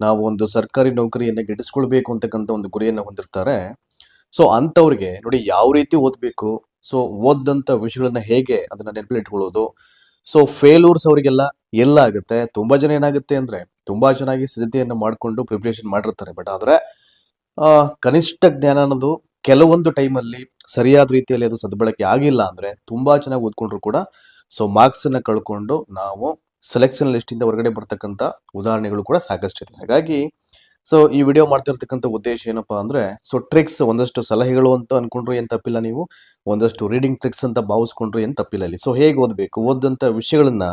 ನಾವು ಒಂದು ಸರ್ಕಾರಿ ನೌಕರಿಯನ್ನ ಗಿಟ್ಟಿಸ್ಕೊಳ್ಬೇಕು ಅಂತಕ್ಕಂಥ ಒಂದು ಗುರಿಯನ್ನ ಹೊಂದಿರ್ತಾರೆ. ಸೊ ಅಂಥವ್ರಿಗೆ ನೋಡಿ ಯಾವ ರೀತಿ ಓದ್ಬೇಕು, ಸೊ ಓದಂತ ವಿಷಯಗಳನ್ನ ಹೇಗೆ ಅದನ್ನ ನೆನಪಲ್ಲಿ ಇಟ್ಕೊಳ್ಳೋದು. ಸೊ ಫೇಲ್ಯೂರ್ಸ್ ಅವರಿಗೆಲ್ಲ ಎಲ್ಲ ಆಗುತ್ತೆ. ತುಂಬಾ ಜನ ಏನಾಗುತ್ತೆ ಅಂದ್ರೆ ತುಂಬಾ ಚೆನ್ನಾಗಿ ಸಿದ್ಧತೆಯನ್ನ ಮಾಡ್ಕೊಂಡು ಪ್ರಿಪರೇಷನ್ ಮಾಡಿರ್ತಾರೆ. ಬಟ್ ಆದ್ರೆ ಕನಿಷ್ಠ ಜ್ಞಾನ ಅನ್ನೋದು ಕೆಲವೊಂದು ಟೈಮಲ್ಲಿ ಸರಿಯಾದ ರೀತಿಯಲ್ಲಿ ಅದು ಸದ್ಬಳಕೆ ಆಗಿಲ್ಲ ಅಂದ್ರೆ ತುಂಬಾ ಚೆನ್ನಾಗಿ ಓದ್ಕೊಂಡ್ರು ಕೂಡ ಸೊ ಮಾರ್ಕ್ಸ್ ಅನ್ನ ಕಳ್ಕೊಂಡು ನಾವು ಸೆಲೆಕ್ಷನ್ ಲಿಸ್ಟ್ ಇಂದ ಹೊರಗಡೆ ಬರ್ತಕ್ಕಂಥ ಉದಾಹರಣೆಗಳು ಕೂಡ ಸಾಕಷ್ಟಿದೆ. ಹಾಗಾಗಿ ಸೊ ಈ ವಿಡಿಯೋ ಮಾಡ್ತಿರ್ತಕ್ಕಂಥ ಉದ್ದೇಶ ಏನಪ್ಪಾ ಅಂದ್ರೆ ಸೊ ಟ್ರಿಕ್ಸ್ ಒಂದಷ್ಟು ಸಲಹೆಗಳು ಅಂತ ಅನ್ಕೊಂಡ್ರು ಏನ್ ತಪ್ಪಿಲ್ಲ, ನೀವು ಒಂದಷ್ಟು ರೀಡಿಂಗ್ ಟ್ರಿಕ್ಸ್ ಅಂತ ಭಾವಿಸ್ಕೊಂಡ್ರು ಏನ್ ತಪ್ಪಿಲ್ಲ ಇಲ್ಲಿ. ಸೊ ಹೇಗೆ ಓದ್ಬೇಕು, ಓದಂತ ವಿಷಯಗಳನ್ನ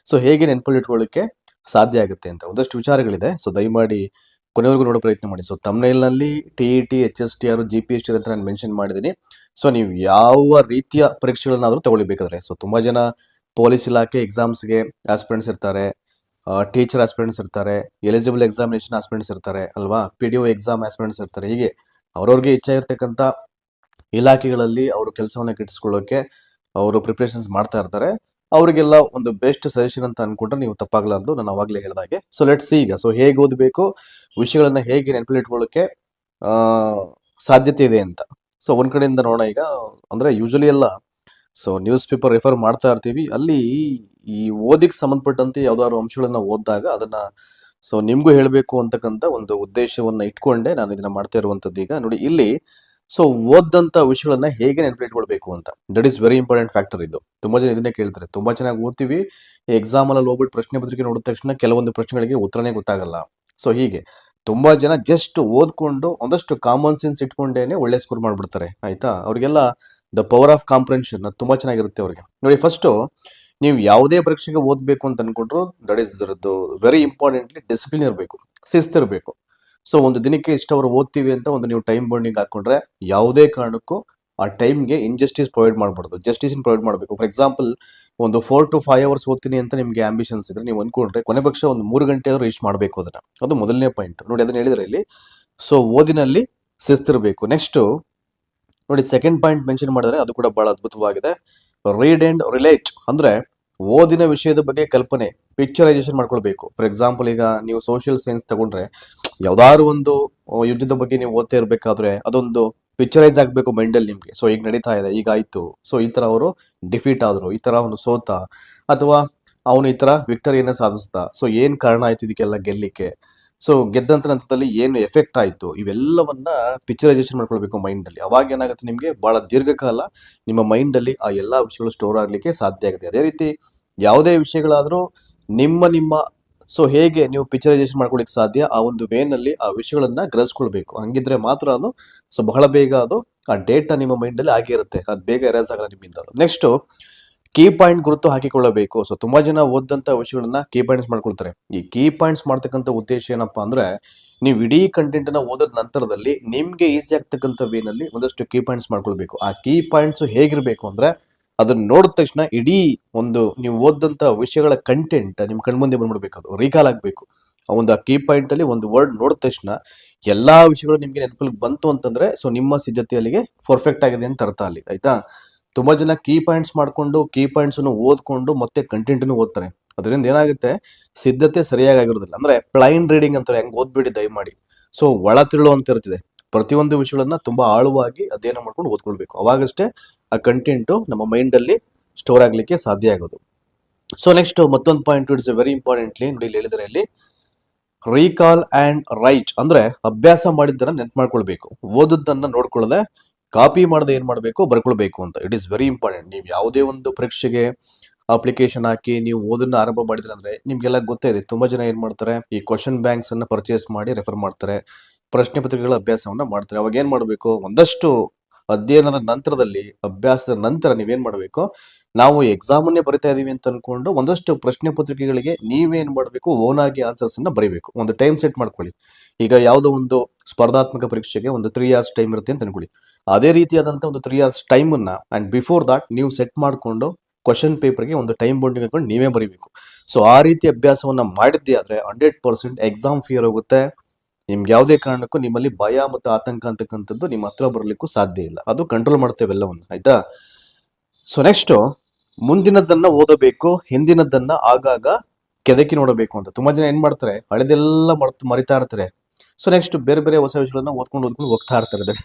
ಸೊ ಹೇಗೆ ನೆನಪಲ್ಲಿ ಇಟ್ಕೊಳ್ಳಿಕ್ಕೆ ಸಾಧ್ಯ ಆಗುತ್ತೆ ಅಂತ ಒಂದಷ್ಟು ವಿಚಾರಗಳಿದೆ. ಸೊ ದಯಮಾಡಿ ಕೊನೆವರೆಗೂ ನೋಡೋ ಪ್ರಯತ್ನ ಮಾಡಿ. ಸೊ ತಮ್ನೈಲ್ನಲ್ಲಿ T H S T R G P S T ಅಂತ ನಾನು ಮೆನ್ಷನ್ ಮಾಡಿದ್ದೀನಿ. ಸೊ ನೀವು ಯಾವ ರೀತಿಯ ಪರೀಕ್ಷೆಗಳನ್ನಾದ್ರೂ ತಗೊಳ್ಬೇಕಾದ್ರೆ ಸೊ ತುಂಬಾ ಜನ ಪೊಲೀಸ್ ಇಲಾಖೆ ಎಕ್ಸಾಮ್ಸ್ಗೆ ಆಸ್ಪಿರೆಂಟ್ಸ್ ಇರ್ತಾರೆ, ಟೀಚರ್ ಆಸ್ಪಿರೆಂಟ್ಸ್ ಇರ್ತಾರೆ, ಎಲಿಜಿಬಲ್ ಎಕ್ಸಾಮಿನೇಷನ್ ಆಸ್ಪಿರೆಂಟ್ಸ್ ಇರ್ತಾರೆ ಅಲ್ವಾ, PDO ಎಕ್ಸಾಮ್ ಆಸ್ಪಿರೆಂಟ್ಸ್ ಇರ್ತಾರೆ. ಹೀಗೆ ಅವ್ರವ್ರಿಗೆ ಇಚ್ಛೆ ಇರ್ತಕ್ಕಂಥ ಇಲಾಖೆಗಳಲ್ಲಿ ಅವರು ಕೆಲಸವನ್ನ ಗಿಟ್ಟಿಸ್ಕೊಳ್ಳೋಕೆ ಅವರು ಪ್ರಿಪರೇಷನ್ಸ್ ಮಾಡ್ತಾ ಇರ್ತಾರೆ. ಅವರಿಗೆಲ್ಲ ಒಂದು ಬೆಸ್ಟ್ ಸಜೆಷನ್ ಅಂತ ಅನ್ಕೊಂಡ್ರೆ ನೀವು ತಪ್ಪಾಗ್ಲಾರ್ದು, ನಾನು ಅವಾಗಲೇ ಹೇಳಿದಾಗೆ. ಸೊ ಲೆಟ್ಸ್ ಸಿ ಈಗ ಸೊ ಹೇಗೆ ಓದಬೇಕು, ವಿಷಯಗಳನ್ನ ಹೇಗೆ ನೆನಪಲ್ಲಿ ಇಟ್ಕೊಳ್ಳೋಕೆ ಆ ಸಾಧ್ಯತೆ ಇದೆ ಅಂತ. ಸೊ ಒಂದ್ ಕಡೆಯಿಂದ ನೋಡೋಣ ಈಗ. ಅಂದ್ರೆ ಯೂಶಲಿ ಎಲ್ಲ ಸೊ ನ್ಯೂಸ್ ಪೇಪರ್ ರೆಫರ್ ಮಾಡ್ತಾ ಇರ್ತೀವಿ, ಅಲ್ಲಿ ಈ ಓದಿಗೆ ಸಂಬಂಧಪಟ್ಟಂತೆ ಯಾವ್ದಾದ್ರು ಅಂಶಗಳನ್ನ ಓದಿದಾಗ ಅದನ್ನ ಸೊ ನಿಮ್ಗೂ ಹೇಳ್ಬೇಕು ಅಂತಕ್ಕಂಥ ಒಂದು ಉದ್ದೇಶವನ್ನ ಇಟ್ಕೊಂಡೆ ನಾನು ಇದನ್ನ ಮಾಡ್ತಾ ಇರುವಂತದ್ದು. ಈಗ ನೋಡಿ ಇಲ್ಲಿ ಸೊ ಓದಂತ ವಿಷಯಗಳನ್ನ ಹೇಗೆ ನೆನಪಿಟ್ಕೊಳ್ಬೇಕು ಅಂತ, that is very important factor. ಇದು ತುಂಬಾ ಜನ ಇದನ್ನೇ ಕೇಳ್ತಾರೆ. ತುಂಬಾ ಚೆನ್ನಾಗಿ ಓದ್ತೀವಿ, ಎಕ್ಸಾಮ್ ಅಲ್ಲಿ ಹೋಗ್ಬಿಟ್ಟು ಪ್ರಶ್ನೆ ಪತ್ರಿಕೆ ನೋಡಿದ ತಕ್ಷಣ ಕೆಲವೊಂದು ಪ್ರಶ್ನೆಗಳಿಗೆ ಉತ್ತರನೇ ಗೊತ್ತಾಗಲ್ಲ. ಸೊ ಹೀಗೆ ತುಂಬಾ ಜನ ಜಸ್ಟ್ ಓದ್ಕೊಂಡು ಒಂದಷ್ಟು ಕಾಮನ್ ಸೆನ್ಸ್ ಇಟ್ಕೊಂಡೇನೆ ಒಳ್ಳೆ ಸ್ಕೋರ್ ಮಾಡ್ಬಿಡ್ತಾರೆ. ಆಯ್ತಾ, ಅವ್ರಿಗೆಲ್ಲ ದ ಪವರ್ ಆಫ್ ಕಾಂಪ್ರೆನ್ಷನ್ ತುಂಬಾ ಚೆನ್ನಾಗಿರುತ್ತೆ ಅವ್ರಿಗೆ. ನೋಡಿ ಫಸ್ಟ್ ನೀವು ಯಾವುದೇ ಪರೀಕ್ಷೆಗೆ ಓದ್ಬೇಕು ಅಂತ ಅನ್ಕೊಂಡ್ರು that is very importantly discipline ಇರಬೇಕು, ಶಿಸ್ತಿರ್ಬೇಕು. ಸೊ ಒಂದು ದಿನಕ್ಕೆ ಇಷ್ಟು ಅವರು ಓದ್ತೀವಿ ಅಂತ ಒಂದು ನೀವು ಟೈಮ್ ಬೌಂಡಿಂಗ್ ಹಾಕೊಂಡ್ರೆ ಯಾವುದೇ ಕಾರಣಕ್ಕೂ ಆ ಟೈಮ್ಗೆ ಇನ್ಜಸ್ಟಿಸ್ ಪ್ರೊವೈಡ್ ಮಾಡಬಾರ್ದು, ಜಸ್ಟಿಸ್ ಪ್ರೊವೈಡ್ ಮಾಡಬೇಕು. ಫಾರ್ ಎಕ್ಸಾಂಪಲ್ ಒಂದು 4 to 5 hours ಓದ್ತೀನಿ ಅಂತ ನಿಮ್ಗೆ ಆಂಬಿಷನ್ಸ್ ಇದ್ರೆ ನೀವು ಅನ್ಕೊಂಡ್ರೆ ಕೊನೆ ಪಕ್ಷ ಒಂದು 3 ಗಂಟೆ ಆದ್ರೂ ರೀಚ್ ಮಾಡಬೇಕು ಅದನ್ನ. ಅದು ಮೊದಲನೇ ಪಾಯಿಂಟ್ ನೋಡಿ, ಅದನ್ನ ಹೇಳಿದ್ರೆ ಇಲ್ಲಿ. ಸೊ ಓದಿನಲ್ಲಿ ಶಿಸ್ತಿರ್ಬೇಕು. ನೆಕ್ಸ್ಟ್ ನೋಡಿ ಸೆಕೆಂಡ್ ಪಾಯಿಂಟ್ ಮೆನ್ಷನ್ ಮಾಡಿದ್ರೆ ಅದು ಕೂಡ ಬಹಳ ಅದ್ಭುತವಾಗಿದೆ. ರೀಡ್ ಅಂಡ್ ರಿಲೇಟ್ ಅಂದ್ರೆ ಓದಿನ ವಿಷಯದ ಬಗ್ಗೆ ಕಲ್ಪನೆ, ಪಿಕ್ಚರೈಸೇಷನ್ ಮಾಡ್ಕೊಳ್ಬೇಕು. ಫಾರ್ ಎಕ್ಸಾಂಪಲ್ ಈಗ ನೀವು ಸೋಷಿಯಲ್ ಸೈನ್ಸ್ ತಗೊಂಡ್ರೆ ಯಾವ್ದಾದ್ರು ಒಂದು ಯುದ್ಧದ ಬಗ್ಗೆ ನೀವು ಓದ್ತಾ ಇರ್ಬೇಕಾದ್ರೆ ಅದೊಂದು ಪಿಕ್ಚರೈಸ್ ಆಗ್ಬೇಕು ಮೈಂಡ್ ಅಲ್ಲಿ ನಿಮ್ಗೆ. ಸೊ ಈಗ ನಡೀತಾ ಇದೆ, ಈಗ ಆಯ್ತು, ಸೊ ಈ ತರ ಅವರು ಡಿಫೀಟ್ ಆದ್ರು, ಈ ತರ ಅವನು ಸೋತ, ಅಥವಾ ಅವನು ಈ ತರ ವಿಕ್ಟರಿಯನ್ನ ಸಾಧಿಸ್ದ, ಸೊ ಏನ್ ಕಾರಣ ಆಯ್ತು ಇದಕ್ಕೆಲ್ಲ ಗೆಲ್ಲಿಕ್ಕೆ, ಸೊ ಗೆದ್ದಂತ ನಂತರದಲ್ಲಿ ಏನು ಎಫೆಕ್ಟ್ ಆಯ್ತು, ಇವೆಲ್ಲವನ್ನ ಪಿಕ್ಚರೈಸೇಷನ್ ಮಾಡ್ಕೊಳ್ಬೇಕು ಮೈಂಡ್ ಅಲ್ಲಿ. ಅವಾಗ ಏನಾಗುತ್ತೆ, ನಿಮ್ಗೆ ಬಹಳ ದೀರ್ಘಕಾಲ ನಿಮ್ಮ ಮೈಂಡ್ ಅಲ್ಲಿ ಆ ಎಲ್ಲಾ ವಿಷಯಗಳು ಸ್ಟೋರ್ ಆಗ್ಲಿಕ್ಕೆ ಸಾಧ್ಯ ಆಗುತ್ತೆ. ಅದೇ ರೀತಿ ಯಾವುದೇ ವಿಷಯಗಳಾದ್ರೂ ನಿಮ್ಮ ಸೊ ಹೇಗೆ ನೀವು ಪಿಕ್ಚರೈಸೇಷನ್ ಮಾಡ್ಕೊಳಿಕ್ ಸಾಧ್ಯ, ಆ ಒಂದು ವೇನಲ್ಲಿ ಆ ವಿಷಯಗಳನ್ನ ಗ್ರಹಿಸ್ಕೊಳ್ಬೇಕು. ಹಂಗಿದ್ರೆ ಮಾತ್ರ ಅದು ಸೊ ಬಹಳ ಬೇಗ ಅದು ಆ ಡೇಟಾ ನಿಮ್ಮ ಮೈಂಡ್ ಅಲ್ಲಿ ಆಗಿರುತ್ತೆ, ಅದು ಬೇಗ ಎರೇಸ್ ಆಗಲ್ಲ ನಿಮ್ಮಿಂದ. ನೆಕ್ಸ್ಟ್ ಕೀ ಪಾಯಿಂಟ್ ಗುರುತು ಹಾಕಿಕೊಳ್ಳಬೇಕು. ಸೊ ತುಂಬಾ ಜನ ಓದಂತ ವಿಷಯಗಳನ್ನ ಕೀ ಪಾಯಿಂಟ್ಸ್ ಮಾಡ್ಕೊಳ್ತಾರೆ. ಈ ಕೀ ಪಾಯಿಂಟ್ಸ್ ಮಾಡ್ತಕ್ಕಂಥ ಉದ್ದೇಶ ಏನಪ್ಪಾ ಅಂದ್ರೆ ನೀವು ಇಡೀ ಕಂಟೆಂಟ್ ನ ಓದದ ನಂತರದಲ್ಲಿ ನಿಮ್ಗೆ ಈಸಿ ಆಗ್ತಕ್ಕಂಥ ವೇನಲ್ಲಿ ಒಂದಷ್ಟು ಕೀ ಪಾಯಿಂಟ್ಸ್ ಮಾಡ್ಕೊಳ್ಬೇಕು. ಆ ಕೀ ಪಾಯಿಂಟ್ಸ್ ಹೇಗಿರ್ಬೇಕು ಅಂದ್ರೆ ಅದನ್ನ ನೋಡಿದ ತಕ್ಷಣ ಇಡೀ ಒಂದು ನೀವು ಓದಂತ ವಿಷಯಗಳ ಕಂಟೆಂಟ್ ನಿಮ್ ಕಣ್ಮುಂದೆ ಬಂದ್ಬಿಡ್ಬೇಕು, ಅದು ರೀಕಾಲ್ ಆಗ್ಬೇಕು. ಆ ಒಂದು ಕೀ ಪಾಯಿಂಟ್ ಅಲ್ಲಿ ಒಂದು ವರ್ಡ್ ನೋಡಿದ ತಕ್ಷಣ ಎಲ್ಲಾ ವಿಷಯಗಳು ನಿಮ್ಗೆ ನೆನಪಲ್ಲಿ ಬಂತು ಅಂತಂದ್ರೆ ಸೊ ನಿಮ್ಮ ಸಿದ್ಧತೆ ಅಲ್ಲಿಗೆ ಪರ್ಫೆಕ್ಟ್ ಆಗಿದೆ ಅಂತ ಅರ್ಥ ಅಲ್ಲಿ. ಆಯ್ತಾ, ತುಂಬಾ ಜನ ಕೀ ಪಾಯಿಂಟ್ಸ್ ಮಾಡ್ಕೊಂಡು ಕೀ ಪಾಯಿಂಟ್ಸ್ ಅನ್ನು ಓದ್ಕೊಂಡು ಮತ್ತೆ ಕಂಟೆಂಟ್ ಓದ್ತಾರೆ. ಅದರಿಂದ ಏನಾಗುತ್ತೆ, ಸಿದ್ಧತೆ ಸರಿಯಾಗಿ ಆಗಿರೋದಿಲ್ಲ. ಅಂದ್ರೆ ಪ್ಲೈನ್ ರೀಡಿಂಗ್ ಅಂತಾರೆ, ಹೆಂಗ್ ಓದ್ಬೇಡಿ ದಯಮಾಡಿ. ಸೊ ಒಳ ತಿಳು ಅಂತ ಇರ್ತಿದೆ, ಪ್ರತಿಯೊಂದು ವಿಷಯಗಳನ್ನ ತುಂಬಾ ಆಳವಾಗಿ ಅಧ್ಯಯನ ಮಾಡ್ಕೊಂಡು ಓದ್ಕೊಳ್ಬೇಕು. ಅವಾಗಷ್ಟೇ ಆ ಕಂಟೆಂಟ್ ನಮ್ಮ ಮೈಂಡ್ ಅಲ್ಲಿ ಸ್ಟೋರ್ ಆಗ್ಲಿಕ್ಕೆ ಸಾಧ್ಯ ಆಗೋದು. ಸೊ ನೆಕ್ಸ್ಟ್ ಮತ್ತೊಂದು ಪಾಯಿಂಟ್ ಇಟ್ಸ್ ವೆರಿ ಇಂಪಾರ್ಟೆಂಟ್ಲಿ ನೋಡಿ ಇಲ್ಲಿ ಹೇಳಿದರೆ ಇಲ್ಲಿ ರೀಕಾಲ್ ಅಂಡ್ ರೈಟ್ ಅಂದ್ರೆ ಅಭ್ಯಾಸ ಮಾಡಿದ್ದನ್ನ ನೆನ್ಪು ಮಾಡ್ಕೊಳ್ಬೇಕು. ಓದದ್ದನ್ನ ನೋಡ್ಕೊಳ್ಳದೆ ಕಾಪಿ ಮಾಡದೆ ಏನ್ ಮಾಡ್ಬೇಕು, ಬರ್ಕೊಳ್ಬೇಕು ಅಂತ. It is very important. ನೀವು ಯಾವುದೇ ಒಂದು ಪರೀಕ್ಷೆಗೆ ಅಪ್ಲಿಕೇಶನ್ ಹಾಕಿ ನೀವು ಓದನ್ನ ಆರಂಭ ಮಾಡಿದ್ರೆ ಅಂದ್ರೆ ನಿಮ್ಗೆಲ್ಲ ಗೊತ್ತೇ ಇದೆ, ತುಂಬಾ ಜನ ಏನ್ ಮಾಡ್ತಾರೆ, ಈ ಕ್ವಶನ್ ಬ್ಯಾಂಕ್ಸ್ ಅನ್ನ ಪರ್ಚೇಸ್ ಮಾಡಿ ರೆಫರ್ ಮಾಡ್ತಾರೆ, ಪ್ರಶ್ನೆ ಪತ್ರಿಕೆಗಳ ಅಭ್ಯಾಸವನ್ನ ಮಾಡ್ತಾರೆ. ಅವಾಗ ಏನ್ ಮಾಡ್ಬೇಕು, ಒಂದಷ್ಟು ಅಧ್ಯಯನದ ನಂತರದಲ್ಲಿ ಅಭ್ಯಾಸದ ನಂತರ ನೀವೇನ್ ಮಾಡ್ಬೇಕು, ನಾವು ಎಕ್ಸಾಮ್ ಅನ್ನೇ ಬರಿತಾ ಇದೀವಿ ಅಂತ ಅನ್ಕೊಂಡು ಒಂದಷ್ಟು ಪ್ರಶ್ನೆ ಪತ್ರಿಕೆಗಳಿಗೆ ನೀವೇನ್ ಮಾಡ್ಬೇಕು, ಓನ್ ಆಗಿ ಆನ್ಸರ್ಸ್ ಅನ್ನ ಬರೀಬೇಕು. ಒಂದು ಟೈಮ್ ಸೆಟ್ ಮಾಡ್ಕೊಳ್ಳಿ. ಈಗ ಯಾವುದೋ ಒಂದು ಸ್ಪರ್ಧಾತ್ಮಕ ಪರೀಕ್ಷೆಗೆ ಒಂದು 3 hours ಟೈಮ್ ಇರುತ್ತೆ ಅಂತ ಅನ್ಕೊಳ್ಳಿ. ಅದೇ ರೀತಿಯಾದಂತ ಒಂದು 3 hours ಟೈಮ್ ಅನ್ನ ಅಂಡ್ ಬಿಫೋರ್ ದಟ್ ನೀವು ಸೆಟ್ ಮಾಡ್ಕೊಂಡು ಕ್ವಶನ್ ಪೇಪರ್ಗೆ ಒಂದು ಟೈಮ್ ಬೌಂಡಿಂಗ್ ಹಾಕೊಂಡು ನೀವೇ ಬರೀಬೇಕು. ಸೊ ಆ ರೀತಿ ಅಭ್ಯಾಸವನ್ನ ಮಾಡಿದ್ದೆ ಆದ್ರೆ 100% ಎಕ್ಸಾಮ್ ಫಿಯರ್ ಹೋಗುತ್ತೆ. ನಿಮ್ಗೆ ಯಾವುದೇ ಕಾರಣಕ್ಕೂ ನಿಮ್ಮಲ್ಲಿ ಭಯ ಮತ್ತು ಆತಂಕ ಅಂತಕ್ಕಂಥದ್ದು ನಿಮ್ಮ ಹತ್ರ ಬರಲಿಕ್ಕೂ ಸಾಧ್ಯ ಇಲ್ಲ. ಅದು ಕಂಟ್ರೋಲ್ ಮಾಡ್ತೇವೆ ಎಲ್ಲವನ್ನು. ಆಯ್ತಾ, ಸೊ ನೆಕ್ಸ್ಟ್ ಮುಂದಿನದನ್ನ ಓದಬೇಕು, ಹಿಂದಿನದನ್ನ ಆಗಾಗ ಕೆದಕಿ ನೋಡಬೇಕು ಅಂತ. ತುಂಬಾ ಜನ ಏನ್ ಮಾಡ್ತಾರೆ, ಹಳೆದೆಲ್ಲ ಮರಿತಾ ಇರ್ತಾರೆ. ಸೊ ನೆಕ್ಸ್ಟ್ ಬೇರೆ ಬೇರೆ ಹೊಸ ವಿಷಯಗಳನ್ನ ಓದ್ಕೊಂಡು ಹೋಗ್ತಾ ಇರ್ತಾರೆ.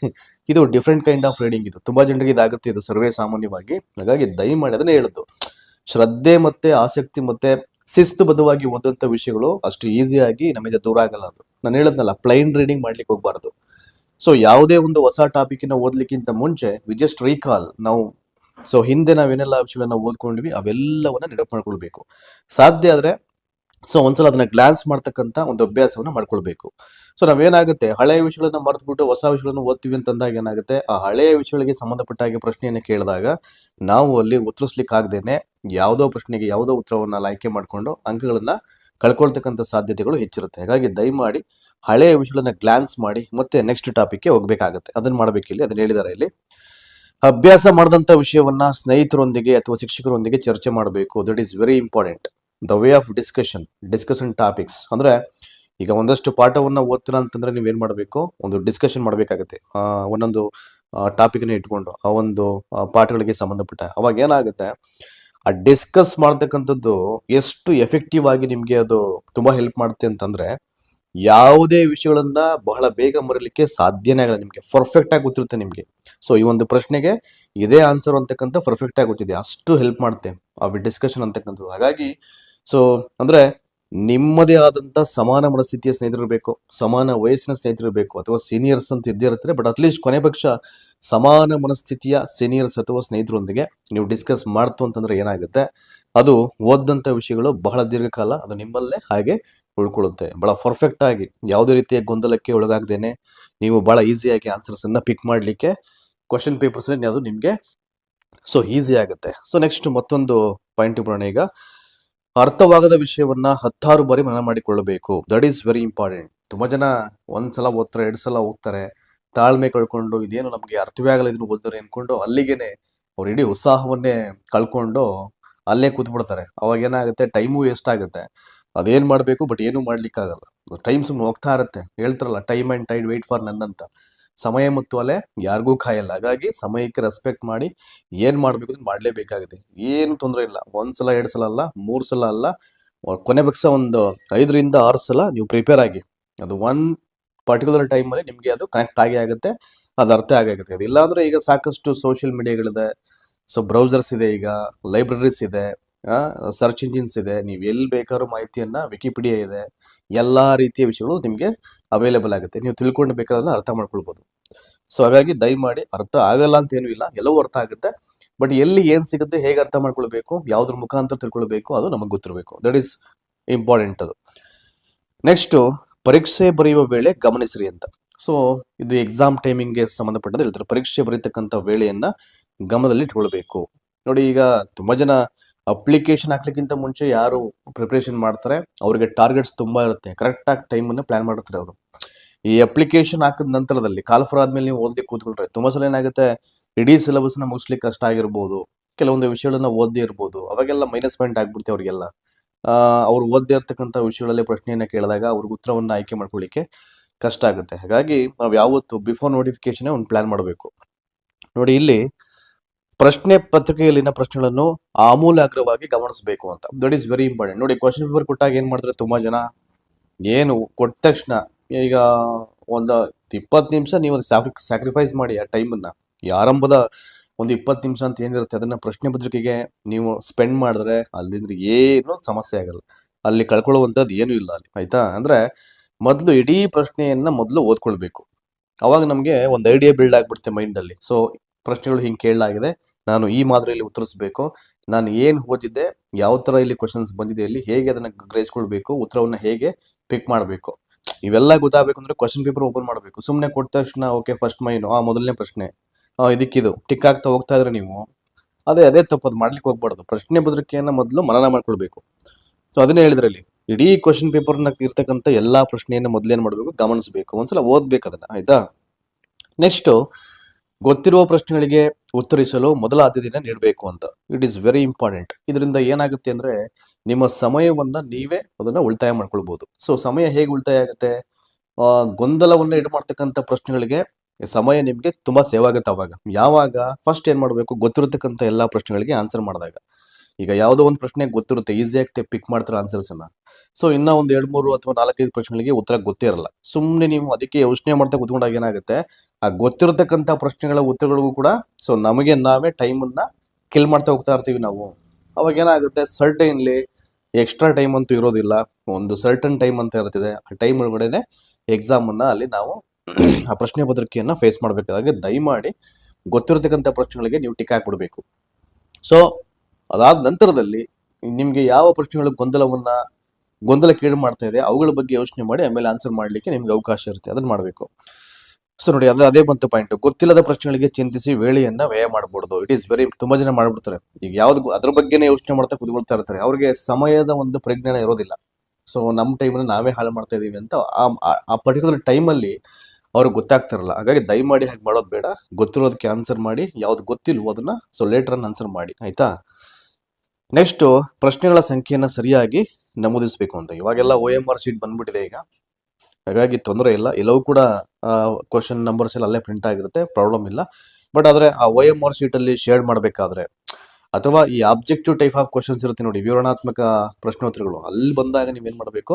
ಇದು ಡಿಫ್ರೆಂಟ್ ಕೈಂಡ್ ಆಫ್ ರೀಡಿಂಗ್. ಇದು ತುಂಬಾ ಜನರಿಗೆ ಇದಾಗುತ್ತೆ, ಇದು ಸರ್ವೇ ಸಾಮಾನ್ಯವಾಗಿ. ಹಾಗಾಗಿ ದಯಮಾಡಿ ಅದನ್ನೇ ಹೇಳುದು, ಶ್ರದ್ಧೆ ಮತ್ತೆ ಆಸಕ್ತಿ ಮತ್ತೆ ಶಿಸ್ತುಬದ್ಧವಾಗಿ ಓದಂತ ವಿಷಯಗಳು ಅಷ್ಟು ಈಸಿಯಾಗಿ ನಮಗೆ ದೂರ ಆಗಲ್ಲ. ಅದು ನಾನು ಹೇಳದ್ನಲ್ಲ, ಪ್ಲೈನ್ ರೀಡಿಂಗ್ ಮಾಡ್ಲಿಕ್ಕೆ ಹೋಗ್ಬಾರ್ದು. ಸೊ ಯಾವುದೇ ಒಂದು ಹೊಸ ಟಾಪಿಕ್ನ ಓದ್ಲಿಕ್ಕಿಂತ ಮುಂಚೆ ವಿ ಜಸ್ಟ್ ರೀಕಾಲ್ ನಾವು. ಸೊ ಹಿಂದೆ ನಾವೇನೆಲ್ಲ ವಿಷಯಗಳನ್ನ ಓದ್ಕೊಂಡ್ವಿ ಅವೆಲ್ಲವನ್ನ ನೆನಪು ಮಾಡ್ಕೊಳ್ಬೇಕು ಸಾಧ್ಯ ಆದ್ರೆ. ಸೊ ಒಂದ್ಸಲ ಅದನ್ನ ಗ್ಲಾನ್ಸ್ ಮಾಡ್ತಕ್ಕಂಥ ಒಂದು ಅಭ್ಯಾಸವನ್ನ ಮಾಡ್ಕೊಳ್ಬೇಕು. ಸೊ ನಾವೇನಾಗುತ್ತೆ, ಹಳೆಯ ವಿಷಯಗಳನ್ನ ಮರೆತುಬಿಟ್ಟು ಹೊಸ ವಿಷಯಗಳನ್ನ ಓದ್ತೀವಿ ಅಂತಂದಾಗ ಏನಾಗುತ್ತೆ, ಆ ಹಳೆಯ ವಿಷಯಗಳಿಗೆ ಸಂಬಂಧಪಟ್ಟ ಹಾಗೆ ಪ್ರಶ್ನೆಯನ್ನ ಕೇಳಿದಾಗ ನಾವು ಅಲ್ಲಿ ಉತ್ತರಿಸ್ಲಿಕ್ಕೆ ಆಗದೇನೆ ಯಾವುದೋ ಪ್ರಶ್ನೆಗೆ ಯಾವುದೋ ಉತ್ತರವನ್ನ ಆಯ್ಕೆ ಮಾಡ್ಕೊಂಡು ಅಂಕಗಳನ್ನ ಕಳ್ಕೊಳ್ತಕ್ಕಂಥ ಸಾಧ್ಯತೆಗಳು ಹೆಚ್ಚಿರುತ್ತೆ. ಹಾಗಾಗಿ ದಯಮಾಡಿ ಹಳೆಯ ವಿಷಯಗಳನ್ನ ಗ್ಲಾನ್ಸ್ ಮಾಡಿ ಮತ್ತೆ ನೆಕ್ಸ್ಟ್ ಟಾಪಿಕ್ಗೆ ಹೋಗ್ಬೇಕಾಗತ್ತೆ. ಅದನ್ನ ಮಾಡ್ಬೇಕಿಲ್ಲಿ, ಅದನ್ನ ಹೇಳಿದ್ದಾರೆ ಇಲ್ಲಿ. ಅಭ್ಯಾಸ ಮಾಡಿದಂಥ ವಿಷಯವನ್ನ ಸ್ನೇಹಿತರೊಂದಿಗೆ ಅಥವಾ ಶಿಕ್ಷಕರೊಂದಿಗೆ ಚರ್ಚೆ ಮಾಡಬೇಕು. That is very important. The way of discussion topics ಅಂದ್ರೆ, ಈಗ ಒಂದಷ್ಟು ಪಾಠವನ್ನ ಓದ್ತೀರಾ ಅಂತಂದ್ರೆ ನೀವೇನ್ ಮಾಡಬೇಕು, ಒಂದು ಡಿಸ್ಕಷನ್ ಮಾಡಬೇಕಾಗತ್ತೆ. ಒಂದೊಂದು ಟಾಪಿಕ್ನ ಇಟ್ಕೊಂಡು ಆ ಒಂದು ಪಾಠಗಳಿಗೆ ಸಂಬಂಧಪಟ್ಟ. ಅವಾಗ ಏನಾಗುತ್ತೆ, ಆ ಡಿಸ್ಕಸ್ ಮಾಡ್ತಕ್ಕಂಥದ್ದು ಎಷ್ಟು ಎಫೆಕ್ಟಿವ್ ಆಗಿ ನಿಮ್ಗೆ ಅದು ತುಂಬಾ ಹೆಲ್ಪ್ ಮಾಡುತ್ತೆ ಅಂತಂದ್ರೆ, ಯಾವುದೇ ವಿಷಯಗಳನ್ನ ಬಹಳ ಬೇಗ ಮರೀಲಿಕ್ಕೆ ಸಾಧ್ಯನೇ ಆಗಲ್ಲ. ನಿಮ್ಗೆ ಪರ್ಫೆಕ್ಟ್ ಆಗಿ ಗೊತ್ತಿರುತ್ತೆ ನಿಮ್ಗೆ. ಸೊ ಈ ಒಂದು ಪ್ರಶ್ನೆಗೆ ಇದೇ ಆನ್ಸರ್ ಅಂತಕ್ಕಂಥ ಪರ್ಫೆಕ್ಟ್ ಆಗಿ ಗೊತ್ತಿದೆ, ಅಷ್ಟು ಹೆಲ್ಪ್ ಮಾಡುತ್ತೆ ಆ ಡಿಸ್ಕಷನ್ ಅಂತಕ್ಕಂಥದ್ದು. ಹಾಗಾಗಿ ಸೊ ಅಂದ್ರೆ ನಿಮ್ಮದೇ ಆದಂತ ಸಮಾನ ಮನಸ್ಥಿತಿಯ ಸ್ನೇಹಿತರು ಬೇಕು, ಸಮಾನ ವಯಸ್ಸಿನ ಸ್ನೇಹಿತರು ಬೇಕು, ಅಥವಾ ಸೀನಿಯರ್ಸ್ ಅಂತ ಇದ್ದೇ ಇರ್ತಾರೆ. ಬಟ್ ಅಟ್ಲೀಸ್ಟ್ ಕೊನೆ ಪಕ್ಷ ಸಮಾನ ಮನಸ್ಥಿತಿಯ ಸೀನಿಯರ್ಸ್ ಅಥವಾ ಸ್ನೇಹಿತರೊಂದಿಗೆ ನೀವು ಡಿಸ್ಕಸ್ ಮಾಡ್ತು ಅಂತಂದ್ರೆ ಏನಾಗುತ್ತೆ, ಅದು ಓದಂತ ವಿಷಯಗಳು ಬಹಳ ದೀರ್ಘಕಾಲ ಅದು ನಿಮ್ಮಲ್ಲೇ ಹಾಗೆ ಉಳ್ಕೊಳ್ಳುತ್ತೆ. ಬಹಳ ಪರ್ಫೆಕ್ಟ್ ಆಗಿ ಯಾವುದೇ ರೀತಿಯ ಗೊಂದಲಕ್ಕೆ ಒಳಗಾಗ್ದೇನೆ ನೀವು ಬಹಳ ಈಸಿಯಾಗಿ ಆನ್ಸರ್ಸ್ ಅನ್ನ ಪಿಕ್ ಮಾಡ್ಲಿಕ್ಕೆ ಕ್ವಶನ್ ಪೇಪರ್ಸ್ ಅದು ನಿಮ್ಗೆ ಸೊ ಈಸಿ ಆಗುತ್ತೆ. ಸೊ ನೆಕ್ಸ್ಟ್ ಮತ್ತೊಂದು ಪಾಯಿಂಟ್ ಬರೋಣ. ಈಗ ಅರ್ಥವಾಗದ ವಿಷಯವನ್ನ 10 ಬಾರಿ ಮನನ ಮಾಡಿಕೊಳ್ಳಬೇಕು. That is very important. ತುಂಬಾ ಜನ ಒಂದ್ಸಲ ಓದ್ತಾರೆ, 2 ಸಲ ಓದ್ತಾರೆ, ತಾಳ್ಮೆ ಕಳ್ಕೊಂಡು ಇದೇನು ನಮ್ಗೆ ಅರ್ಥವೇ ಆಗಲ್ಲ ಇದನ್ನು ಓದಿದ್ರೆ ಅನ್ಕೊಂಡು ಅಲ್ಲಿಗೆನೆ ಅವ್ರ ಇಡೀ ಉತ್ಸಾಹವನ್ನೇ ಕಳ್ಕೊಂಡು ಅಲ್ಲೇ ಕೂತ್ ಬಿಡ್ತಾರೆ. ಅವಾಗ ಏನಾಗುತ್ತೆ, ಟೈಮು ವೇಸ್ಟ್ ಆಗುತ್ತೆ. ಅದೇನ್ ಮಾಡ್ಬೇಕು, ಬಟ್ ಏನು ಮಾಡ್ಲಿಕ್ಕಾಗಲ್ಲ. ಟೈಮ್ ಸುಮ್ಮನೆ ಹೋಗ್ತಾ ಇರುತ್ತೆ. ಹೇಳ್ತಾರಲ್ಲ, time and tide wait for none ಅಂತ. ಸಮಯ ಮತ್ತು ಅಲೆ ಯಾರಿಗೂ ಕಾಯಲ್ಲ. ಹಾಗಾಗಿ ಸಮಯಕ್ಕೆ ರೆಸ್ಪೆಕ್ಟ್ ಮಾಡಿ ಏನ್ ಮಾಡ್ಬೇಕು ಅಂತ ಮಾಡ್ಲೇಬೇಕಾಗಿದೆ. ಏನು ತೊಂದರೆ ಇಲ್ಲ. 1 ಸಲ 2 ಸಲ ಅಲ್ಲ, 3 ಸಲ ಅಲ್ಲ, ಕೊನೆ ಪಕ್ಷ ಒಂದು 5 ರಿಂದ 6 ಸಲ ನೀವು ಪ್ರಿಪೇರ್ ಆಗಿ. ಅದು ಒನ್ ಪರ್ಟಿಕ್ಯುಲರ್ ಟೈಮ್ ಅಲ್ಲಿ ನಿಮ್ಗೆ ಅದು ಕನೆಕ್ಟ್ ಆಗೇ ಆಗುತ್ತೆ, ಅದು ಅರ್ಥ ಆಗುತ್ತೆ. ಅದು ಇಲ್ಲಾಂದ್ರೆ ಈಗ ಸಾಕಷ್ಟು ಸೋಷಿಯಲ್ ಮೀಡಿಯಾಗಳಿದೆ, ಸೊ ಬ್ರೌಸರ್ಸ್ ಇದೆ, ಈಗ ಲೈಬ್ರರೀಸ್ ಇದೆ, ಸರ್ಚ್ ಇಂಜಿನ್ಸ್ ಇದೆ. ನೀವು ಎಲ್ಲಿ ಬೇಕಾದ್ರೂ ಮಾಹಿತಿಯನ್ನ, ವಿಕಿಪೀಡಿಯಾ ಇದೆ, ಎಲ್ಲಾ ರೀತಿಯ ವಿಷಯಗಳು ನಿಮ್ಗೆ ಅವೈಲೇಬಲ್ ಆಗುತ್ತೆ. ನೀವು ತಿಳ್ಕೊಂಡು ಬೇಕಾದ್ರೆ ಅರ್ಥ ಮಾಡ್ಕೊಳ್ಬಹುದು. ಸೊ ಹಾಗಾಗಿ ದಯಮಾಡಿ, ಅರ್ಥ ಆಗಲ್ಲ ಅಂತ ಏನೂ ಇಲ್ಲ, ಎಲ್ಲವೂ ಅರ್ಥ ಆಗುತ್ತೆ. ಬಟ್ ಎಲ್ಲಿ ಏನ್ ಸಿಗುತ್ತೆ, ಹೇಗೆ ಅರ್ಥ ಮಾಡ್ಕೊಳ್ಬೇಕು, ಯಾವ್ದ್ರ ಮುಖಾಂತರ ತಿಳ್ಕೊಳ್ಬೇಕು, ಅದು ನಮಗೆ ಗೊತ್ತಿರಬೇಕು. That is important. ಅದು ನೆಕ್ಸ್ಟ್, ಪರೀಕ್ಷೆ ಬರೆಯುವ ವೇಳೆ ಗಮನಿಸ್ರಿ ಅಂತ. ಸೊ ಇದು ಎಕ್ಸಾಮ್ ಟೈಮಿಂಗ್ಗೆ ಸಂಬಂಧಪಟ್ಟಂತೆ ಹೇಳ್ತಾರೆ. ಪರೀಕ್ಷೆ ಬರೀತಕ್ಕಂಥ ವೇಳೆಯನ್ನ ಗಮನದಲ್ಲಿ ಇಟ್ಕೊಳ್ಬೇಕು. ನೋಡಿ, ಈಗ ತುಂಬಾ ಜನ ಅಪ್ಲಿಕೇಶನ್ ಹಾಕ್ಲಿಕ್ಕಿಂತ ಮುಂಚೆ ಯಾರು ಪ್ರಿಪರೇಷನ್ ಮಾಡ್ತಾರೆ, ಅವ್ರಿಗೆ ಟಾರ್ಗೆಟ್ಸ್ ತುಂಬಾ ಇರುತ್ತೆ. ಕರೆಕ್ಟ್ ಆಗಿ ಟೈಮ್ ಅನ್ನು ಪ್ಲಾನ್ ಮಾಡಿರ್ತಾರೆ ಅವರು. ಈ ಅಪ್ಲಿಕೇಶನ್ ಹಾಕಿದ ನಂತರದಲ್ಲಿ ಕಾಲ್ಫರ್ ಆದ್ಮೇಲೆ ನೀವು ಓದ್ಲಿಕ್ಕೆ ಕೂತ್ಕೊಂಡ್ರೆ ತುಂಬಾ ಸಲ ಏನಾಗುತ್ತೆ, ಇಡೀ ಸಿಲೆಬಸ್ ನ ಮುಗಿಸ್ಲಿಕ್ಕೆ ಕಷ್ಟ ಆಗಿರ್ಬೋದು, ಕೆಲವೊಂದು ವಿಷಯಗಳನ್ನ ಓದ್ದೇ ಇರ್ಬೋದು. ಅವಾಗೆಲ್ಲ ಮೈನಸ್ ಪಾಯಿಂಟ್ ಆಗ್ಬಿಡುತ್ತೆ ಅವ್ರಿಗೆಲ್ಲ. ಅವ್ರು ಓದ್ದೇ ಇರ್ತಕ್ಕಂಥ ವಿಷಯಗಳಲ್ಲಿ ಪ್ರಶ್ನೆಯನ್ನ ಕೇಳಿದಾಗ ಅವ್ರಿಗೆ ಉತ್ತರವನ್ನ ಆಯ್ಕೆ ಮಾಡ್ಕೊಳ್ಳಿಕ್ಕೆ ಕಷ್ಟ ಆಗುತ್ತೆ. ಹಾಗಾಗಿ ನಾವು ಯಾವತ್ತು ಬಿಫೋರ್ ನೋಟಿಫಿಕೇಶನ್ ಒಂದು ಪ್ಲಾನ್ ಮಾಡಬೇಕು. ನೋಡಿ, ಇಲ್ಲಿ ಪ್ರಶ್ನೆ ಪತ್ರಿಕೆಯಲ್ಲಿನ ಪ್ರಶ್ನೆಗಳನ್ನು ಆಮೂಲಾಗ್ರವಾಗಿ ಗಮನಿಸಬೇಕು ಅಂತ. That is very important. ನೋಡಿ, ಕ್ವಶನ್ ಪೇಪರ್ ಕೊಟ್ಟಾಗ ಏನ್ ಮಾಡ್ತಾರೆ ತುಂಬಾ ಜನ, ಏನು ಕೊಟ್ಟ ತಕ್ಷಣ ಈಗ ಒಂದು 20 ನಿಮಿಷ ನೀವು ಸ್ಯಾಕ್ರಿಫೈಸ್ ಮಾಡಿ ಆ ಟೈಮನ್ನ. ಈ ಆರಂಭದ ಒಂದು 20 ನಿಮಿಷ ಅಂತ ಏನಿರುತ್ತೆ, ಅದನ್ನ ಪ್ರಶ್ನೆ ಪತ್ರಿಕೆಗೆ ನೀವು ಸ್ಪೆಂಡ್ ಮಾಡಿದ್ರೆ ಅಲ್ಲಿಂದ್ರೆ ಏನು ಸಮಸ್ಯೆ ಆಗಲ್ಲ. ಅಲ್ಲಿ ಕಳ್ಕೊಳ್ಳುವಂಥದ್ದು ಏನು ಇಲ್ಲ ಅಲ್ಲಿ, ಆಯ್ತಾ? ಅಂದ್ರೆ ಮೊದಲು ಇಡೀ ಪ್ರಶ್ನೆಯನ್ನ ಮೊದಲು ಓದ್ಕೊಳ್ಬೇಕು. ಅವಾಗ ನಮ್ಗೆ ಒಂದು ಐಡಿಯಾ ಬಿಲ್ಡ್ ಆಗ್ಬಿಡುತ್ತೆ ಮೈಂಡ್ ಅಲ್ಲಿ. ಸೊ ಪ್ರಶ್ನೆಗಳು ಹಿಂಗೆ ಕೇಳಲಾಗಿದೆ, ನಾನು ಈ ಮಾದರಿಯಲ್ಲಿ ಉತ್ತರಿಸಬೇಕು, ನಾನು ಏನು ಓದಿದ್ದೆ, ಯಾವ ತರ ಇಲ್ಲಿ ಕ್ವಶನ್ಸ್ ಬಂದಿದೆ, ಇಲ್ಲಿ ಹೇಗೆ ಅದನ್ನ ಗ್ರಹಿಸ್ಕೊಳ್ಬೇಕು, ಉತ್ತರವನ್ನ ಹೇಗೆ ಪಿಕ್ ಮಾಡಬೇಕು, ಇವೆಲ್ಲ ಗೊತ್ತಾಗಬೇಕು ಅಂದ್ರೆ ಕ್ವಶನ್ ಪೇಪರ್ ಓಪನ್ ಮಾಡಬೇಕು. ಸುಮ್ಮನೆ ಕೊಟ್ಟ ತಕ್ಷಣ ಓಕೆ ಫಸ್ಟ್ ಮೈನು ಮೊದಲನೇ ಪ್ರಶ್ನೆ ಇದಕ್ಕಿದು ಟಿಕ್ ಆಗ್ತಾ ಹೋಗ್ತಾ ಇದ್ರೆ ನೀವು ಅದೇ ತಪ್ಪದು ಮಾಡ್ಲಿಕ್ಕೆ ಹೋಗ್ಬಾರ್ದು. ಪ್ರಶ್ನೆ ಪತ್ರಿಕೆಯನ್ನ ಮೊದಲು ಮನನ ಮಾಡ್ಕೊಳ್ಬೇಕು. ಸೊ ಅದನ್ನೇ ಹೇಳಿದ್ರಲ್ಲಿ, ಇಡೀ ಕ್ವಶನ್ ಪೇಪರ್ನ ಇರ್ತಕ್ಕಂಥ ಎಲ್ಲಾ ಪ್ರಶ್ನೆಯನ್ನ ಮೊದಲೇನ್ ಮಾಡ್ಬೇಕು, ಗಮನಿಸಬೇಕು, ಒಂದ್ಸಲ ಓದ್ಬೇಕು ಅದನ್ನ, ಆಯ್ತಾ? ನೆಕ್ಸ್ಟ್, ಗೊತ್ತಿರುವ ಪ್ರಶ್ನೆಗಳಿಗೆ ಉತ್ತರಿಸಲು ಮೊದಲ ಆದ್ಯತೆಯನ್ನು ನೀಡಬೇಕು ಅಂತ. It is very important. ಇದರಿಂದ ಏನಾಗುತ್ತೆ ಅಂದ್ರೆ ನಿಮ್ಮ ಸಮಯವನ್ನ ನೀವೇ ಅದನ್ನ ಉಳಿತಾಯ ಮಾಡ್ಕೊಳ್ಬಹುದು. ಸೊ ಸಮಯ ಹೇಗೆ ಉಳಿತಾಯ ಆಗುತ್ತೆ, ಗೊಂದಲವನ್ನ ಮಾಡ್ತಕ್ಕಂಥ ಪ್ರಶ್ನೆಗಳಿಗೆ ಸಮಯ ನಿಮ್ಗೆ ತುಂಬಾ ಸೇವ್ ಆಗುತ್ತೆ. ಅವಾಗ ಯಾವಾಗ ಫಸ್ಟ್ ಏನ್ ಮಾಡ್ಬೇಕು, ಗೊತ್ತಿರತಕ್ಕಂಥ ಎಲ್ಲಾ ಪ್ರಶ್ನೆಗಳಿಗೆ ಆನ್ಸರ್ ಮಾಡಿದಾಗ. ಈಗ ಯಾವುದೋ ಒಂದು ಪ್ರಶ್ನೆ ಗೊತ್ತಿರುತ್ತೆ, ಈಸಿಯಾಗಿ ಪಿಕ್ ಮಾಡ್ತಾರೆ ಆನ್ಸರ್ಸ್ ಅನ್ನ. ಸೊ ಇನ್ನ ಒಂದು 2-3 ಅಥವಾ 4-5 ಪ್ರಶ್ನೆಗಳಿಗೆ ಉತ್ತರ ಗೊತ್ತೇ ಇರಲ್ಲ. ಸುಮ್ಮನೆ ನೀವು ಅದಕ್ಕೆ ಯೋಚನೆ ಮಾಡ್ತಾ ಕುತ್ಕೊಂಡಾಗ ಏನಾಗುತ್ತೆ, ಆ ಗೊತ್ತಿರತಕ್ಕಂಥ ಪ್ರಶ್ನೆಗಳ ಉತ್ತರಗಳಿಗೂ ಕೂಡ ಸೊ ನಮಗೆ ನಾವೇ ಟೈಮನ್ನ ಕಿಲ್ ಮಾಡ್ತಾ ಹೋಗ್ತಾ ಇರ್ತೀವಿ ನಾವು. ಅವಾಗ ಏನಾಗುತ್ತೆ, ಸರ್ಟೈನ್ಲಿ ಎಕ್ಸ್ಟ್ರಾ ಟೈಮ್ ಅಂತೂ ಇರೋದಿಲ್ಲ, ಒಂದು ಸರ್ಟನ್ ಟೈಮ್ ಅಂತ ಇರ್ತಿದೆ. ಆ ಟೈಮ್ ಒಳಗಡೆನೆ ಎಕ್ಸಾಮ್ ಅನ್ನ ಅಲ್ಲಿ ನಾವು ಆ ಪ್ರಶ್ನೆ ಪತ್ರಿಕೆಯನ್ನ ಫೇಸ್ ಮಾಡಬೇಕಾದಾಗ ದಯಮಾಡಿ ಗೊತ್ತಿರತಕ್ಕಂಥ ಪ್ರಶ್ನೆಗಳಿಗೆ ನೀವು ಟಿಕ್ ಹಾಕ್ಬಿಡ್ಬೇಕು. ಸೊ ಅದಾದ ನಂತರದಲ್ಲಿ ನಿಮ್ಗೆ ಯಾವ ಪ್ರಶ್ನೆಗಳು ಗೊಂದಲಕ್ಕೀಡು ಮಾಡ್ತಾ ಇದೆ ಅವುಗಳ ಬಗ್ಗೆ ಯೋಚನೆ ಮಾಡಿ ಆಮೇಲೆ ಆನ್ಸರ್ ಮಾಡ್ಲಿಕ್ಕೆ ನಿಮ್ಗೆ ಅವಕಾಶ ಇರುತ್ತೆ, ಅದನ್ನ ಮಾಡಬೇಕು. ಸೊ ನೋಡಿ, ಅದೇ ಬಂತು ಪಾಯಿಂಟ್. ಗೊತ್ತಿಲ್ಲದ ಪ್ರಶ್ನೆಗಳಿಗೆ ಚಿಂತಿಸಿ ವೇಳೆಯನ್ನ ವ್ಯಯ ಮಾಡಬಹುದು. ಇಟ್ ಈಸ್ ವೆರಿ, ತುಂಬಾ ಜನ ಮಾಡ್ಬಿಡ್ತಾರೆ. ಈಗ ಯಾವ್ದು ಅದ್ರ ಬಗ್ಗೆನೇ ಯೋಚನೆ ಮಾಡ್ತಾ ಕುತ್ಕೊಳ್ತಾ ಇರ್ತಾರೆ, ಅವ್ರಿಗೆ ಸಮಯದ ಒಂದು ಪರಿಜ್ಞಾನ ಇರೋದಿಲ್ಲ. ಸೊ ನಮ್ಮ ಟೈಮನ್ನ ನಾವೇ ಹಾಳು ಮಾಡ್ತಾ ಇದೀವಿ ಅಂತ ಆ ಪರ್ಟಿಕ್ಯುಲರ್ ಟೈಮಲ್ಲಿ ಅವ್ರಿಗೆ ಗೊತ್ತಾಗ್ತಿರಲ್ಲ. ಹಾಗಾಗಿ ದಯಮಾಡಿ ಹಾಗೆ ಮಾಡೋದು ಬೇಡ. ಗೊತ್ತಿರೋದಕ್ಕೆ ಆನ್ಸರ್ ಮಾಡಿ, ಯಾವ್ದು ಗೊತ್ತಿಲ್ವೋ ಅದನ್ನ ಸೊ ಲೇಟರ್ ಆನ್ಸರ್ ಮಾಡಿ, ಆಯ್ತಾ. ನೆಕ್ಸ್ಟ್, ಪ್ರಶ್ನೆಗಳ ಸಂಖ್ಯೆಯನ್ನ ಸರಿಯಾಗಿ ನಮೂದಿಸಬೇಕು ಅಂತ. ಇವಾಗೆಲ್ಲ OMR ಶೀಟ್ ಬಂದ್ಬಿಟ್ಟಿದೆ ಈಗ, ಹಾಗಾಗಿ ತೊಂದರೆ ಇಲ್ಲ. ಎಲ್ಲವೂ ಕೂಡ ಕ್ವಶನ್ ನಂಬರ್ಸ್ ಎಲ್ಲ ಅಲ್ಲೇ ಪ್ರಿಂಟ್ ಆಗಿರುತ್ತೆ, ಪ್ರಾಬ್ಲಮ್ ಇಲ್ಲ. ಬಟ್ ಆದ್ರೆ ಆ OMR ಶೀಟ್ ಅಲ್ಲಿ ಶೇರ್ ಮಾಡಬೇಕಾದ್ರೆ ಅಥವಾ ಈ ಆಬ್ಜೆಕ್ಟಿವ್ ಟೈಪ್ ಆಫ್ ಕ್ವಶನ್ಸ್ ಇರುತ್ತೆ ನೋಡಿ, ವಿವರಣಾತ್ಮಕ ಪ್ರಶ್ನೋತ್ತರಗಳು, ಅಲ್ಲಿ ಬಂದಾಗ ನೀವೇನ್ ಮಾಡಬೇಕು,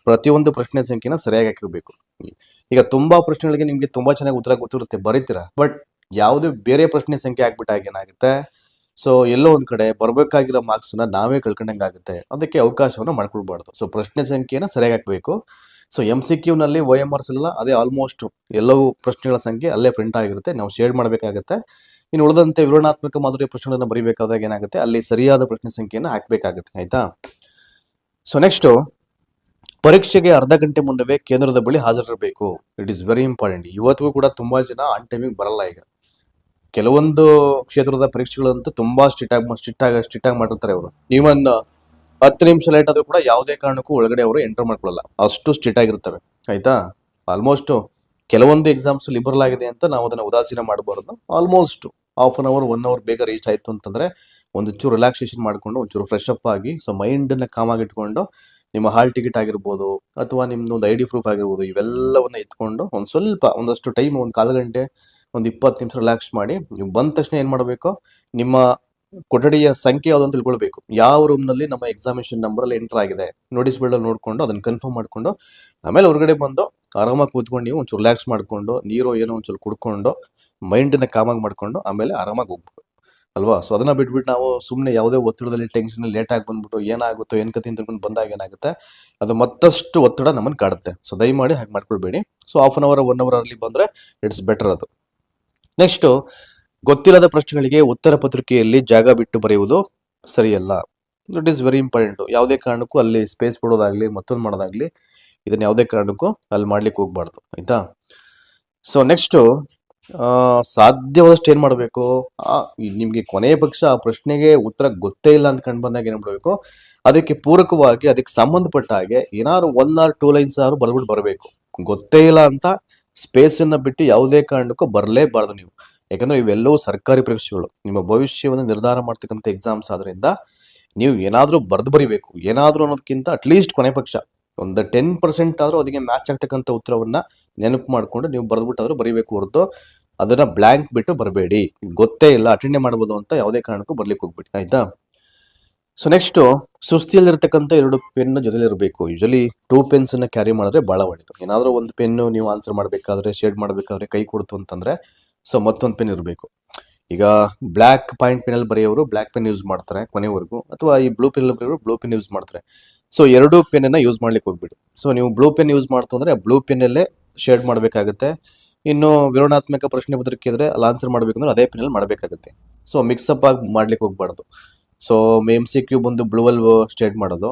ಪ್ರತಿಯೊಂದು ಪ್ರಶ್ನೆ ಸಂಖ್ಯೆನ ಸರಿಯಾಗಿ ಹಾಕಿರ್ಬೇಕು. ಈಗ ತುಂಬಾ ಪ್ರಶ್ನೆಗಳಿಗೆ ನಿಮ್ಗೆ ತುಂಬಾ ಚೆನ್ನಾಗಿ ಉತ್ತರ ಗೊತ್ತಿರುತ್ತೆ, ಬರೀತೀರಾ, ಬಟ್ ಯಾವುದೇ ಬೇರೆ ಪ್ರಶ್ನೆ ಸಂಖ್ಯೆ ಹಾಕ್ಬಿಟ್ಟಾಗ ಏನಾಗುತ್ತೆ, ಸೊ ಎಲ್ಲೋ ಒಂದ್ ಕಡೆ ಬರ್ಬೇಕಾಗಿರೋ ಮಾರ್ಕ್ಸ್ ನ ನಾವೇ ಕಳ್ಕೊಂಡಂಗೆ ಆಗುತ್ತೆ. ಅದಕ್ಕೆ ಅವಕಾಶವನ್ನ ಮಾಡ್ಕೊಳ್ಬಾರ್ದು. ಸೊ ಪ್ರಶ್ನೆ ಸಂಖ್ಯೆನ ಸರಿಯಾಗಿ ಹಾಕ್ಬೇಕು. ಸೊ MCQ ನಲ್ಲಿ OMRs ಎಲ್ಲ ಅದೇ ಆಲ್ಮೋಸ್ಟ್ ಎಲ್ಲವೂ ಪ್ರಶ್ನೆಗಳ ಸಂಖ್ಯೆ ಅಲ್ಲೇ ಪ್ರಿಂಟ್ ಆಗಿರುತ್ತೆ, ನಾವು ಶೇರ್ ಮಾಡಬೇಕಾಗುತ್ತೆ. ಇನ್ನು ಉಳಿದಂತೆ ವಿವರಣಾತ್ಮಕ ಮಾದರಿಯ ಪ್ರಶ್ನೆಗಳನ್ನ ಬರೀಬೇಕಾದಾಗ ಏನಾಗುತ್ತೆ, ಅಲ್ಲಿ ಸರಿಯಾದ ಪ್ರಶ್ನೆ ಸಂಖ್ಯೆಯನ್ನು ಹಾಕ್ಬೇಕಾಗುತ್ತೆ, ಆಯ್ತಾ. ಸೊ ನೆಕ್ಸ್ಟ್, ಪರೀಕ್ಷೆಗೆ ಅರ್ಧ ಗಂಟೆ ಮುನ್ನವೇ ಕೇಂದ್ರದ ಬಳಿ ಹಾಜರಿರಬೇಕು. It is very important. ಇವತ್ತಿಗೂ ಕೂಡ ತುಂಬಾ ಜನ ಆನ್ ಟೈಮಿಗೆ ಬರಲ್ಲ. ಈಗ ಕೆಲವೊಂದು ಕ್ಷೇತ್ರದ ಪರೀಕ್ಷೆಗಳಂತೂ ತುಂಬಾ ಸ್ಟ್ರಿಕ್ಟ್ ಆಗಿ ಮಾಡಿರ್ತಾರೆ ಅವರು. ಈವನ್ 10 ನಿಮಿಷ ಲೇಟ್ ಆದ್ರೂ ಕೂಡ ಯಾವುದೇ ಕಾರಣಕ್ಕೂ ಒಳಗಡೆ ಅವರು ಎಂಟರ್ ಮಾಡ್ಕೊಳ್ಳಲ್ಲ, ಅಷ್ಟು ಸ್ಟ್ರಿಕ್ಟ್ ಆಗಿರ್ತವೆ, ಆಯ್ತಾ. ಆಲ್ಮೋಸ್ಟ್ ಕೆಲವೊಂದು ಎಕ್ಸಾಮ್ಸ್ ಲಿಬರಲ್ ಆಗಿದೆ ಅಂತ ನಾವು ಅದನ್ನ ಉದಾಸೀನ ಮಾಡಬಾರ್ದು. Almost half an hour 1 hour ಬೇಗ ರೀಚ್ ಆಯ್ತು ಅಂತಂದ್ರೆ ಒಂದು ಚೂರು ರಿಲ್ಯಾಕ್ಸೇಷನ್ ಮಾಡ್ಕೊಂಡು ಒಂಚೂರು ಫ್ರೆಶ್ ಅಪ್ ಆಗಿ ಸೊ ಮೈಂಡನ್ನ ಕಾಮಾಗಿ ಇಟ್ಕೊಂಡು ನಿಮ್ಮ ಹಾಲ್ ಟಿಕೆಟ್ ಆಗಿರ್ಬೋದು ಅಥವಾ ನಿಮ್ದು ಒಂದು ID ಪ್ರೂಫ್ ಆಗಿರ್ಬೋದು, ಇವೆಲ್ಲವನ್ನ ಎತ್ಕೊಂಡು ಒಂದಷ್ಟು ಟೈಮ್, ಒಂದು ಕಾಲು ಗಂಟೆ, ಒಂದು 20 ನಿಮಿಷ ರಿಲ್ಯಾಕ್ಸ್ ಮಾಡಿ ನೀವು ಬಂದ ತಕ್ಷಣ ಏನ್ ಮಾಡಬೇಕು, ನಿಮ್ಮ ಕೊಠಡಿಯ ಸಂಖ್ಯೆ ಯಾವ್ದು ಅಂತ ತಿಳ್ಕೊಳ್ಬೇಕು. ಯಾವ ರೂಮ್ ನಲ್ಲಿ ನಮ್ಮ ಎಕ್ಸಾಮಿನೇಷನ್ ನಂಬರ್ ಅಲ್ಲಿ ಎಂಟರ್ ಆಗಿದೆ, ನೋಟಿಸ್ ಬೋರ್ಡ್ ಅಲ್ಲಿ ನೋಡ್ಕೊಂಡು ಅದನ್ನ ಕನ್ಫರ್ಮ್ ಮಾಡ್ಕೊಂಡು ಆಮೇಲೆ ಹೊರಗಡೆ ಬಂದು ಆರಾಮಾಗಿ ಕೂತ್ಕೊಂಡು ನೀವು ಒಂಚೂರು ರಿಲ್ಯಾಕ್ಸ್ ಮಾಡ್ಕೊಂಡು ನೀರು ಏನೋ ಒಂಚೂರು ಕುಡ್ಕೊಂಡು ಮೈಂಡನ್ನ ಕಾಮಾಗಿ ಮಾಡ್ಕೊಂಡು ಆಮೇಲೆ ಆರಾಮಾಗಿ ಹೋಗ್ಬೋದು ಅಲ್ವಾ. ಸೊ ಅದನ್ನ ಬಿಟ್ಬಿಟ್ಟು ನಾವು ಸುಮ್ಮನೆ ಯಾವುದೇ ಒತ್ತಡದಲ್ಲಿ ಟೆನ್ಷನ್ ಲೇಟ್ ಆಗಿ ಬಂದ್ಬಿಟ್ಟು ಏನಾಗುತ್ತೋ ಏನ್ ಕತೆ ತಿಳ್ಕೊಂಡು ಬಂದಾಗ ಏನಾಗುತ್ತೆ, ಅದು ಮತ್ತಷ್ಟು ಒತ್ತಡ ನಮ್ಮನ್ನು ಕಾಡುತ್ತೆ. ಸೊ ದಯಮಾಡಿ ಹಾಗೆ ಮಾಡ್ಕೊಳ್ಬೇಡಿ. So half an hour 1 hour ಅಲ್ಲಿ ಬಂದ್ರೆ ಇಟ್ಸ್ ಬೆಟರ್ ಅದು. ನೆಕ್ಸ್ಟ್, ಗೊತ್ತಿಲ್ಲದ ಪ್ರಶ್ನೆಗಳಿಗೆ ಉತ್ತರ ಪತ್ರಿಕೆಯಲ್ಲಿ ಜಾಗ ಬಿಟ್ಟು ಬರೆಯುವುದು ಸರಿಯಲ್ಲ. It is very important. ಯಾವುದೇ ಕಾರಣಕ್ಕೂ ಅಲ್ಲಿ ಸ್ಪೇಸ್ ಕೊಡೋದಾಗ್ಲಿ ಮತ್ತೊಂದು ಮಾಡೋದಾಗ್ಲಿ ಇದನ್ನ ಯಾವುದೇ ಕಾರಣಕ್ಕೂ ಅಲ್ಲಿ ಮಾಡ್ಲಿಕ್ಕೆ ಹೋಗ್ಬಾರ್ದು, ಆಯ್ತಾ. ಸೊ ನೆಕ್ಸ್ಟ್, ಸಾಧ್ಯವಾದಷ್ಟು ಏನ್ ಮಾಡಬೇಕು, ನಿಮ್ಗೆ ಕೊನೆಯ ಪಕ್ಷ ಆ ಪ್ರಶ್ನೆಗೆ ಉತ್ತರ ಗೊತ್ತೇ ಇಲ್ಲ ಅಂತ ಕಂಡು ಬಂದಾಗ ಏನ್ ಮಾಡಬೇಕು, ಅದಕ್ಕೆ ಪೂರಕವಾಗಿ ಅದಕ್ಕೆ ಸಂಬಂಧಪಟ್ಟ ಹಾಗೆ ಏನಾದ್ರು 1 or 2 ಲೈನ್ಸ್ ಆದ್ರೂ ಬರ್ಬಿಟ್ಟು ಬರಬೇಕು. ಗೊತ್ತೇ ಇಲ್ಲ ಅಂತ ಸ್ಪೇಸ್ ಅನ್ನ ಬಿಟ್ಟು ಯಾವುದೇ ಕಾರಣಕ್ಕೂ ಬರಲೇಬಾರ್ದು ನೀವು. ಯಾಕಂದ್ರೆ ಇವೆಲ್ಲವೂ ಸರ್ಕಾರಿ ಪರೀಕ್ಷೆಗಳು, ನಿಮ್ಮ ಭವಿಷ್ಯವನ್ನು ನಿರ್ಧಾರ ಮಾಡ್ತಕ್ಕಂಥ ಎಕ್ಸಾಮ್ಸ್ ಆದ್ರಿಂದ ನೀವು ಏನಾದ್ರೂ ಬರೀಬೇಕು. ಏನಾದ್ರೂ ಅನ್ನೋದಕ್ಕಿಂತ ಅಟ್ಲೀಸ್ಟ್ ಕೊನೆ ಪಕ್ಷ ಒಂದು 10% ಆದ್ರೂ ಅದಕ್ಕೆ ಮ್ಯಾಚ್ ಆಗ್ತಕ್ಕಂಥ ಉತ್ತರವನ್ನ ನೆನಪು ಮಾಡ್ಕೊಂಡು ನೀವು ಬರೆದ್ಬಿಟ್ಟಾದ್ರೂ ಬರೀಬೇಕು ಹೊರತು ಅದನ್ನ ಬ್ಲಾಂಕ್ ಬಿಟ್ಟು ಬರಬೇಡಿ. ಗೊತ್ತೇ ಇಲ್ಲ ಅಟೆಂಡ್ ಮಾಡ್ಬೋದು ಅಂತ ಯಾವುದೇ ಕಾರಣಕ್ಕೂ ಬರ್ಲಿಕ್ಕೆ ಹೋಗ್ಬಿಡಿ, ಆಯ್ತಾ. ಸೊ ನೆಕ್ಸ್ಟ್, ಸುಸ್ತಿಯಲ್ಲಿರ್ತಕ್ಕಂಥ 2 ಪೆನ್ ಜೊತೆಲಿ ಇರಬೇಕು. ಯೂಶಲಿ 2 ಪೆನ್ಸ್ ಅನ್ನ ಕ್ಯಾರಿ ಮಾಡಿದ್ರೆ ಬಹಳ ಒಳ್ಳೆಯದು. ಏನಾದ್ರೂ ಒಂದು ಪೆನ್ನು ನೀವು ಆನ್ಸರ್ ಮಾಡ್ಬೇಕಾದ್ರೆ ಶೇಡ್ ಮಾಡ್ಬೇಕಾದ್ರೆ ಕೈ ಕೊಡ್ತು ಅಂತಂದ್ರೆ ಸೊ ಮತ್ತೊಂದು ಪೆನ್ ಇರಬೇಕು. ಈಗ ಬ್ಲ್ಯಾಕ್ ಪಾಯಿಂಟ್ ಪೆನ್ ಅಲ್ಲಿ ಬರೆಯೋರು ಬ್ಲ್ಯಾಕ್ ಪೆನ್ ಯೂಸ್ ಮಾಡ್ತಾರೆ ಕೊನೆವರೆಗೂ, ಅಥವಾ ಈ ಬ್ಲೂ ಪೆನ್ ಬರೆಯೋರು ಬ್ಲೂ ಪೆನ್ ಯೂಸ್ ಮಾಡ್ತಾರೆ. ಸೊ 2 ಪೆನ್ ಅನ್ನ ಯೂಸ್ ಮಾಡ್ಲಿಕ್ಕೆ ಹೋಗ್ಬಿಡಿ. ಸೊ ನೀವು ಬ್ಲೂ ಪೆನ್ ಯೂಸ್ ಮಾಡ್ತು ಅಂದ್ರೆ ಬ್ಲೂ ಪೆನ್ ಅಲ್ಲೇ ಶೇಡ್ ಮಾಡಬೇಕಾಗುತ್ತೆ. ಇನ್ನು ವಿವರಣಾತ್ಮಕ ಪ್ರಶ್ನೆ ಪತ್ರಿಕೆ ಇದ್ರೆ ಅಲ್ಲಿ ಆನ್ಸರ್ ಮಾಡ್ಬೇಕಂದ್ರೆ ಅದೇ ಪೆನ್ ಅಲ್ಲಿ ಮಾಡಬೇಕಾಗುತ್ತೆ. ಸೊ ಮಿಕ್ಸಪ್ ಆಗಿ ಮಾಡ್ಲಿಕ್ಕೆ ಹೋಗ್ಬಾರ್ದು. ಸೊ MCQ ಬಂದು ಬ್ಲೂ ಅಲ್ಲಿ ಶೇಡ್ ಮಾಡೋದು,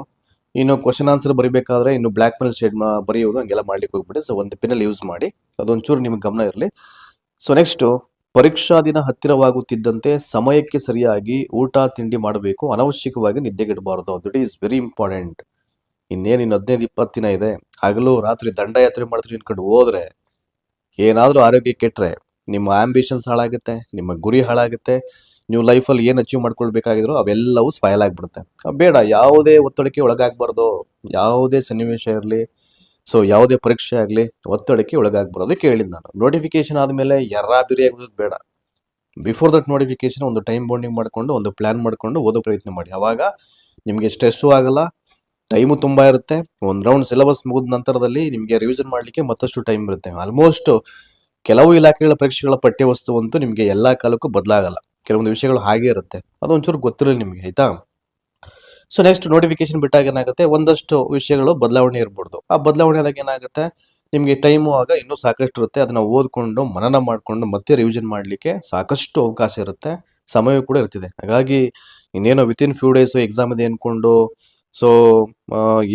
ಇನ್ನು ಕ್ವಶನ್ ಆನ್ಸರ್ ಬರೀಬೇಕಾದ್ರೆ ಇನ್ನು ಬ್ಲ್ಯಾಕ್ ಪೆನ್ ಶೇಡ್ ಬರೆಯೋದು, ಹಂಗೆಲ್ಲ ಮಾಡ್ಲಿಕ್ಕೆ ಹೋಗ್ಬಿಡಿ. ಸೊ ಒಂದು ಪೆನ್ ಅಲ್ಲಿ ಯೂಸ್ ಮಾಡಿ, ಅದೊಂಚೂರು ನಿಮ್ಗೆ ಗಮನ ಇರಲಿ. ಸೊ ನೆಕ್ಸ್ಟ್, ಪರೀಕ್ಷಾ ದಿನ ಹತ್ತಿರವಾಗುತ್ತಿದ್ದಂತೆ ಸಮಯಕ್ಕೆ ಸರಿಯಾಗಿ ಊಟ ತಿಂಡಿ ಮಾಡಬೇಕು. ಅನವಶ್ಯಕವಾಗಿ ನಿದ್ದೆಗೆಡಬಾರದು. It is very important. ಇನ್ನು 15-20 ದಿನ ಇದೆ, ಹಗಲು ರಾತ್ರಿ ದಂಡಯಾತ್ರೆ ಮಾಡ್ತೀರಿ ಅನ್ಕೊಂಡು ಹೋದ್ರೆ ಏನಾದ್ರೂ ಆರೋಗ್ಯ ಕೆಟ್ರೆ ನಿಮ್ಮ ಆಂಬಿಷನ್ಸ್ ಹಾಳಾಗುತ್ತೆ, ನಿಮ್ಮ ಗುರಿ ಹಾಳಾಗುತ್ತೆ, ನೀವು ಲೈಫಲ್ಲಿ ಏನು ಅಚೀವ್ ಮಾಡ್ಕೊಳ್ಬೇಕಾಗಿದ್ರು ಅವೆಲ್ಲವೂ ಸ್ಪಾಯ್ಲ್ ಆಗ್ಬಿಡುತ್ತೆ. ಬೇಡ, ಯಾವುದೇ ಒತ್ತಡಕ್ಕೆ ಒಳಗಾಗಬಾರ್ದು. ಯಾವುದೇ ಸನ್ನಿವೇಶ ಇರಲಿ, ಸೊ ಯಾವುದೇ ಪರೀಕ್ಷೆ ಆಗಲಿ ಒತ್ತಡಕ್ಕೆ ಒಳಗಾಗಬಾರ್ದು. ಅದಕ್ಕೆ ಹೇಳಿದ್ ನಾನು, ನೋಟಿಫಿಕೇಶನ್ ಆದ್ಮೇಲೆ ಬಿರಿ ಆಗೋದು ಬೇಡ. ಬಿಫೋರ್ ದಟ್ ನೋಟಿಫಿಕೇಶನ್ ಒಂದು ಟೈಮ್ ಬೌಂಡಿಂಗ್ ಮಾಡಿಕೊಂಡು ಒಂದು ಪ್ಲಾನ್ ಮಾಡಿಕೊಂಡು ಓದೋ ಪ್ರಯತ್ನ ಮಾಡಿ. ಅವಾಗ ನಿಮಗೆ ಸ್ಟ್ರೆಸ್ಸು ಆಗಲ್ಲ, ಟೈಮು ತುಂಬ ಇರುತ್ತೆ. ಒಂದು ರೌಂಡ್ ಸಿಲೆಬಸ್ ಮುಗಿದ ನಂತರದಲ್ಲಿ ನಿಮಗೆ ರಿವಿಷನ್ ಮಾಡಲಿಕ್ಕೆ ಮತ್ತಷ್ಟು ಟೈಮ್ ಇರುತ್ತೆ. ಆಲ್ಮೋಸ್ಟ್ ಕೆಲವು ಇಲಾಖೆಗಳ ಪರೀಕ್ಷೆಗಳ ಪಠ್ಯ ವಸ್ತು ಅಂತೂ ನಿಮಗೆ ಎಲ್ಲ ಕಾಲಕ್ಕೂ ಬದಲಾಗಲ್ಲ. ಕೆಲವೊಂದು ವಿಷಯಗಳು ಹಾಗೆ ಇರುತ್ತೆ, ಅದೊಂಚೂರು ಗೊತ್ತಿರಲಿ ನಿಮಗೆ, ಆಯ್ತಾ. ಸೊ ನೆಕ್ಸ್ಟ್ ನೋಟಿಫಿಕೇಶನ್ ಬಿಟ್ಟಾಗ ಏನಾಗುತ್ತೆ, ಒಂದಷ್ಟು ವಿಷಯಗಳು ಬದಲಾವಣೆ ಇರ್ಬೋದು. ಆ ಬದಲಾವಣೆ ಆದಾಗ ಏನಾಗುತ್ತೆ, ನಿಮಗೆ ಟೈಮು ಆಗ ಇನ್ನೂ ಸಾಕಷ್ಟು ಇರುತ್ತೆ. ಅದನ್ನ ಓದ್ಕೊಂಡು ಮನನ ಮಾಡಿಕೊಂಡು ಮತ್ತೆ ರಿವಿಷನ್ ಮಾಡಲಿಕ್ಕೆ ಸಾಕಷ್ಟು ಅವಕಾಶ ಇರುತ್ತೆ, ಸಮಯ ಕೂಡ ಇರ್ತಿದೆ. ಹಾಗಾಗಿ ಇನ್ನೇನೋ ವಿತಿನ್ ಫ್ಯೂ ಡೇಸ್ ಎಕ್ಸಾಮ್ ಇದೆ ಅನ್ಕೊಂಡು ಸೊ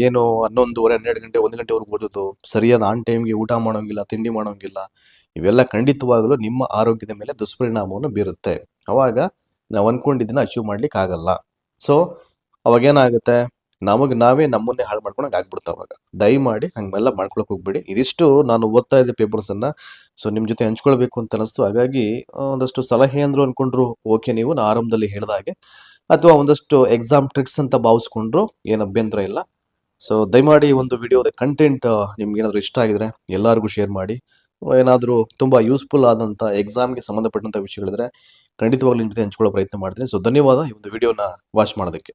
ಏನು 11:30 12 ಗಂಟೆ 1 ಗಂಟೆವರೆಗೂ ಓದೋದು, ಸರಿಯಾದ ಆನ್ ಟೈಮ್ಗೆ ಊಟ ಮಾಡೋಂಗಿಲ್ಲ, ತಿಂಡಿ ಮಾಡೋಂಗಿಲ್ಲ, ಇವೆಲ್ಲ ಖಂಡಿತವಾಗಲೂ ನಿಮ್ಮ ಆರೋಗ್ಯದ ಮೇಲೆ ದುಷ್ಪರಿಣಾಮವನ್ನು ಬೀರುತ್ತೆ. ಅವಾಗ ನಾವು ಅನ್ಕೊಂಡಿದ್ದನ್ನ ಅಚೀವ್ ಮಾಡ್ಲಿಕ್ಕೆ ಆಗಲ್ಲ. ಸೊ ಅವಾಗೇನಾಗುತ್ತೆ, ನಾವೇ ನಮ್ಮನ್ನೇ ಹಾಳು ಮಾಡ್ಕೊಳಕ್ ಆಗ್ಬಿಡುತ್ತೆ. ಅವಾಗ ದಯಮಾಡಿ ಹಂಗೆಲ್ಲ ಮಾಡ್ಕೊಳಕ್ ಹೋಗ್ಬೇಡಿ. ಇದಿಷ್ಟು ನಾನು ಓದ್ತಾ ಇದ್ದೆ ಪೇಪರ್ಸ್ ಅನ್ನ, ಸೊ ನಿಮ್ ಜೊತೆ ಹಂಚ್ಕೊಳ್ಬೇಕು ಅಂತ ಅನಿಸ್ತು. ಹಾಗಾಗಿ ಒಂದಷ್ಟು ಸಲಹೆ ಅಂದ್ರು ಅನ್ಕೊಂಡ್ರು ಓಕೆ, ನೀವು ನಾ ಆರಂಭದಲ್ಲಿ ಹೇಳಿದ ಹಾಗೆ, ಅಥವಾ ಒಂದಷ್ಟು ಎಕ್ಸಾಮ್ ಟ್ರಿಕ್ಸ್ ಅಂತ ಭಾವಿಸ್ಕೊಂಡ್ರು ಏನು ಅಭ್ಯಂತರ ಇಲ್ಲ. ಸೊ ದಯಮಾಡಿ ಒಂದು ವಿಡಿಯೋದ ಕಂಟೆಂಟ್ ನಿಮ್ಗೆ ಏನಾದರೂ ಇಷ್ಟ ಆಗಿದ್ರೆ ಎಲ್ಲರಿಗೂ ಶೇರ್ ಮಾಡಿ. ಏನಾದರೂ ತುಂಬಾ ಯೂಸ್ಫುಲ್ ಆದಂಥ ಎಕ್ಸಾಮ್ಗೆ ಸಂಬಂಧಪಟ್ಟಂಥ ವಿಷಯಗಳಿದ್ರೆ ಖಂಡಿತವಾಗ್ಲೂ ನಿಮ್ಮ ಜೊತೆ ಹಂಚ್ಕೊಳ್ಳೋ ಪ್ರಯತ್ನ ಮಾಡ್ತೀನಿ. ಸೊ ಧನ್ಯವಾದ ಈ ಒಂದು ವಿಡಿಯೋನ ವಾಚ್ ಮಾಡೋದಕ್ಕೆ.